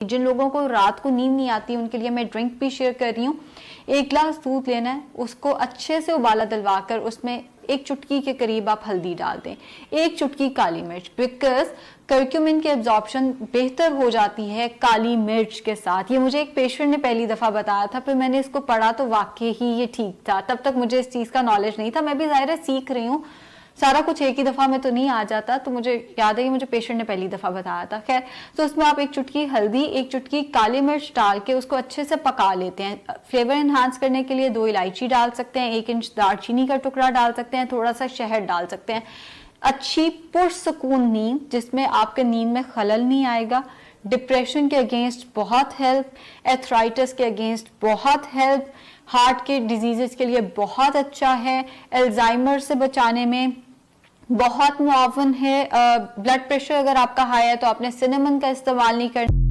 जिन लोगों को रात को नींद नहीं आती उनके लिए मैं ड्रिंक भी शेयर कर रही हूँ। 1 गिलास दूध लेना है, उसको अच्छे से उबाला दिलवाकर उसमें 1 चुटकी के करीब आप हल्दी डाल दें, 1 चुटकी काली मिर्च, बिकॉज कर्क्यूमिन की एब्जॉर्प्शन बेहतर हो जाती है काली मिर्च के साथ। ये मुझे एक पेशेंट ने पहली दफा बताया था, फिर मैंने इसको पढ़ा तो वाकई ही ये ठीक था। तब तक मुझे इस चीज का नॉलेज नहीं था, मैं भी ज़ाहिर है सीख रही हूँ, सारा कुछ एक ही दफा में तो नहीं आ जाता। तो मुझे याद है कि मुझे पेशेंट ने पहली दफा बताया था। खैर, तो उसमें आप 1 चुटकी हल्दी, 1 चुटकी काली मिर्च डाल के उसको अच्छे से पका लेते हैं। फ्लेवर एनहांस करने के लिए 2 इलायची डाल सकते हैं, 1 इंच दालचीनी का टुकड़ा डाल सकते हैं, थोड़ा सा शहद डाल सकते हैं। अच्छी पुरसकून नींद जिसमें आपके नींद में खलल नहीं आएगा। डिप्रेशन के अगेंस्ट बहुत हेल्प, एथराइटिस के अगेंस्ट बहुत हेल्प, हार्ट के डिजीजेस के लिए बहुत अच्छा है, अल्जाइमर से बचाने में बहुत मुआवन है। ब्लड प्रेशर अगर आपका हाई है तो आपने सिनेमन का इस्तेमाल नहीं करना।